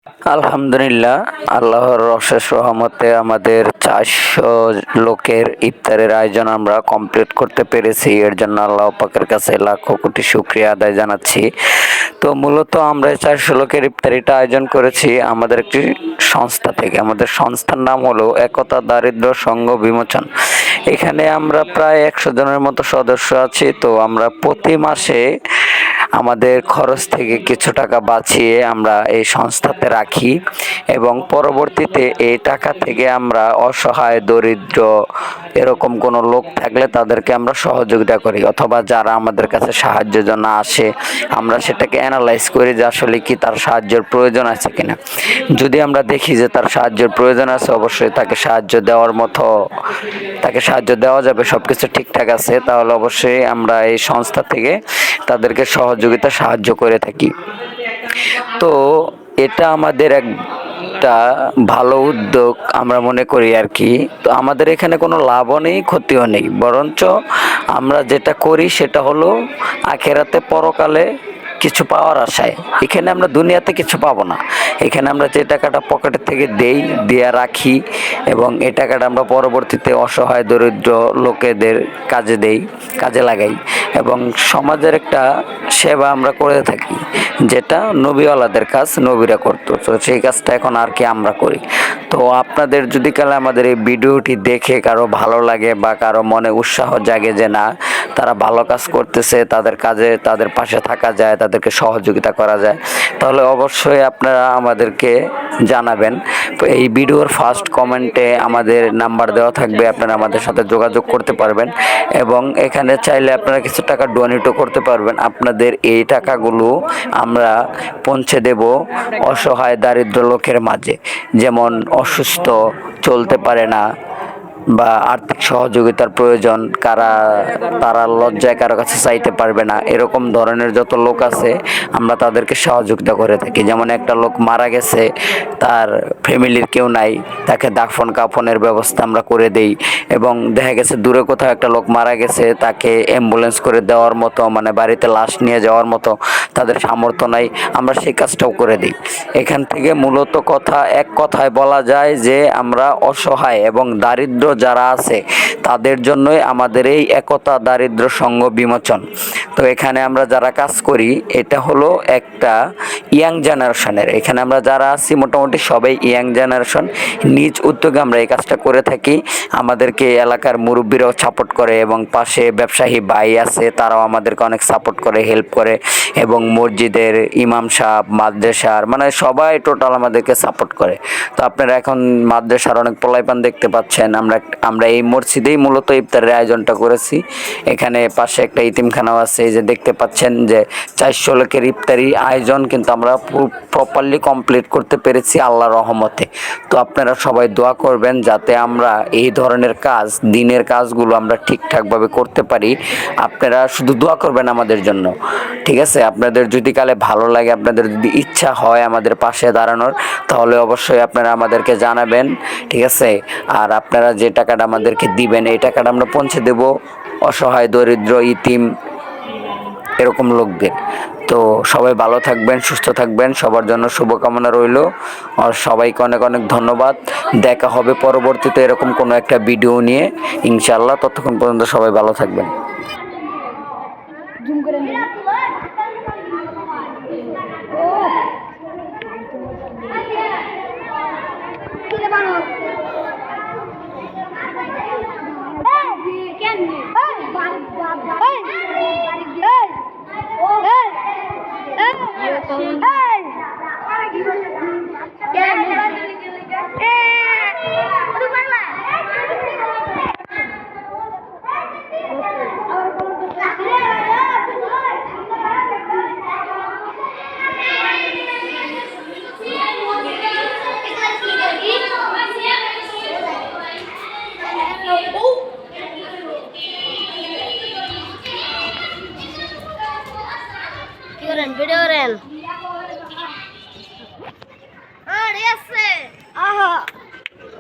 আলহামদুলিল্লাহ, আল্লাহর অশেষ রহমতে আমাদের 400 লোকের ইফতারের আয়োজন আমরা কমপ্লিট করতে পেরেছি। এর জন্য আল্লাহ পাকের কাছে লাখো কোটি শুকরিয়া আদায় জানাচ্ছি। তো মূলত আমরা 400 লোকের ইফতারিটা আয়োজন করেছি আমাদের একটি সংস্থা থেকে। আমাদের সংস্থার নাম হলো একতা দারিদ্র সংঘ বিমোচন। এখানে আমরা প্রায় 100 জনের মতো সদস্য আছি। তো আমরা প্রতি মাসে আমাদের খরচ থেকে কিছু টাকা বাঁচিয়ে আমরা এই সংস্থাতে রাখি এবং পরবর্তীতে এই টাকা থেকে আমরা অসহায় দরিদ্র এরকম কোনো লোক থাকলে তাদেরকে আমরা সহযোগিতা করি, অথবা যারা আমাদের কাছে সাহায্যের জন্য আসে আমরা সেটাকে অ্যানালাইজ করি যে আসলে কি তার সাহায্যের প্রয়োজন আছে কিনা। যদি আমরা দেখি যে তার সাহায্যের প্রয়োজন আছে, অবশ্যই তাকে সাহায্য দেওয়ার মতো তাকে সাহায্য দেওয়া যাবে, সবকিছু ঠিকঠাক আছে, তাহলে অবশ্যই আমরা এই সংস্থা থেকে তাদেরকে সাহায্য করে থাকি। তো এটা আমাদের একটা ভালো উদ্যোগ আমরা মনে করি আর কি। তো আমাদের এখানে কোনো লাভও নেই, ক্ষতিও নেই, বরঞ্চ আমরা যেটা করি সেটা হলো আখেরাতে পরকালে কিছু পাওয়ার আশায়। এখানে আমরা দুনিয়াতে কিছু পাবো না। এখানে আমরা যে টাকাটা পকেটের থেকে দিয়ে রাখি এবং এই টাকাটা আমরা পরবর্তীতে অসহায় দরিদ্র লোকেদের কাজে লাগাই এবং সমাজের একটা সেবা আমরা করে থাকি, যেটা নবীওয়ালাদের কাজ, নবীরা করতো। তো সেই কাজটা এখন আর কি আমরা করি। তো আপনাদের যদি কালে আমাদের এই ভিডিওটি দেখে কারো ভালো লাগে বা কারো মনে উৎসাহ জাগে যে না, তারা ভালো কাজ করতেছে, তাদের কাজে তাদের পাশে থাকা যায়, তাদেরকে সহযোগিতা করা যায়, তাহলে অবশ্যই আপনারা আমাদেরকে জানাবেন। এই ভিডিওর ফার্স্ট কমেন্টে আমাদের নাম্বার দেওয়া থাকবে, আপনারা আমাদের সাথে যোগাযোগ করতে পারবেন এবং এখানে চাইলে আপনারা কিছু টাকা ডোনেটও করতে পারবেন। আপনাদের এই টাকাগুলো আমরা পৌঁছে দেব অসহায় দারিদ্র লোকের মাঝে, যেমন অসুস্থ, চলতে পারে না বা আর্থিক সহযোগিতার প্রয়োজন, তারা লজ্জায় কারো কাছে চাইতে পারবে না, এরকম ধরনের যত লোক আছে আমরা তাদেরকে সহযোগিতা করে থাকি। যেমন একটা লোক মারা গেছে, তার ফ্যামিলির কেউ নাই, তাকে দাফন কাফনের ব্যবস্থা আমরা করে দেই। এবং দেখা গেছে দূরে কোথাও একটা লোক মারা গেছে, তাকে অ্যাম্বুলেন্স করে দেওয়ার মতো, মানে বাড়িতে লাশ নিয়ে যাওয়ার মতো তাদের সামর্থ্য নাই, আমরা সেই কাজটাও করে দিই। এখান থেকে মূলত এক কথায় বলা যায় যে আমরা অসহায় এবং দারিদ্র যারা আছে তাদের জন্যই আমাদের এই একতা দারিদ্র সংঘ বিমোচন। তো এখানে আমরা যারা কাজ করি এটা হলো একটা ইয়াং জেনারেশনের। এখানে আমরা যারা আছি মোটামুটি সবাই ইয়াং জেনারেশন। নিজ উদ্যোগে আমরা এই কাজটা করে থাকি। আমাদেরকে এলাকার মুরব্বীরাও সাপোর্ট করে এবং পাশে ব্যবসায়ী ভাই আছে, তারাও আমাদেরকে অনেক সাপোর্ট করে, হেল্প করে এবং মসজিদের ইমাম সাহেব, মাদ্রাসার, মানে সবাই টোটাল আমাদেরকে সাপোর্ট করে। তো আপনারা এখন মাদ্রাসার অনেক পোলাইপান দেখতে পাচ্ছেন। আমরা এই মসজিদেই মূলত ইফতারের আয়োজনটা করেছি। এখানে পাশে একটা ইতিমখানাও আছে, এই যে দেখতে পাচ্ছেন যে 400 লোকের ইফতারি আয়োজন কিন্তু আমরা প্রপারলি কমপ্লিট করতে পেরেছি আল্লাহর রহমতে। তো আপনারা সবাই দোয়া করবেন যাতে আমরা এই ধরনের কাজ, দিনের কাজগুলো আমরা ঠিকঠাকভাবে করতে পারি। আপনারা শুধু দোয়া করবেন আমাদের জন্য, ঠিক আছে? আপনাদের যদি কালে ভালো লাগে, আপনাদের যদি ইচ্ছা হয় আমাদের পাশে দাঁড়ানোর, তাহলে অবশ্যই আপনারা আমাদেরকে জানাবেন, ঠিক আছে? আর আপনারা যে টাকাটা আমাদেরকে দিবেন এই টাকাটা আমরা পৌঁছে দেব অসহায় দরিদ্র ইতিম এরকম লোকদের। তো সবাই ভালো থাকবেন, সুস্থ থাকবেন, সবার জন্য শুভকামনা রইল। আর সবাইকে অনেক অনেক ধন্যবাদ। দেখা হবে পরবর্তীতে এরকম কোনো একটা ভিডিও নিয়ে ইনশাআল্লাহ। ততক্ষণ পর্যন্ত সবাই ভালো থাকবেন। ভিডিও করেন।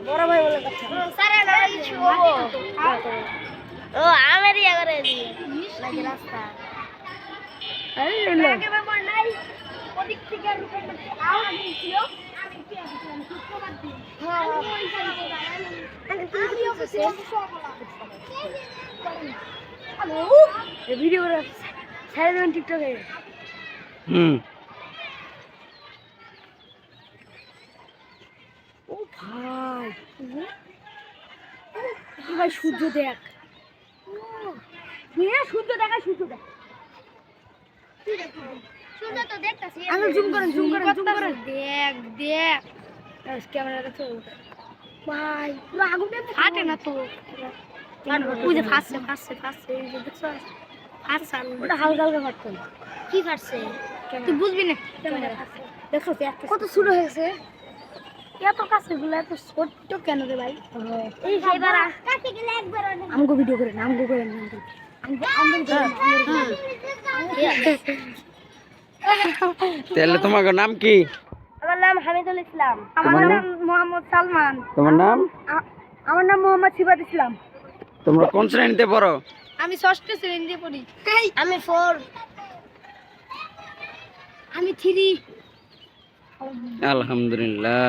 বড় ভাই বলে কথা ও আমার ইয়া করে লাগে রাস্তা ওদিক থেকে আওয়াজ দিছিল। করতেছে ভিডিও ছেড়ে দেবেন টিকটকে। হুম ও ভাই ভাই সূর্য দেখ, সূর্য দেখা, সূর্য দেখ। আমি জুম করেন, জুম করেন, জুম করেন। দেখ দেখ ক্যামেরাটা তো ভাই পুরো আগুনে ফাটে না তো। ওই যে ফাটছে ফাটছে ফাটছে, এই যে দেখছো ফাটছে, ওটা হালকা হালকা ফাটছে। কি ফাটছে তুই বুঝবি না। ক্যামেরা দেখছো কত ছোট হয়েছে, এত কাছে গুলো এত ছোট্ট কেন রে ভাই? এই সেবার কাছে গেলে একবার আমগো ভিডিও করেন, আমগো করেন, তাহলে তোমার নাম কি? আমার নাম হামিদুল ইসলাম। তোমার আমার নাম? নাম মোহাম্মদ সালমান। তোমার নাম? আমার নাম মোহাম্মদ সিবাত ইসলাম। তোমরা কোন শ্রেণীতে পড়ো? আমি ষষ্ঠ শ্রেণীতে পড়ি। আমি 4। আমি 3। আলহামদুলিল্লাহ।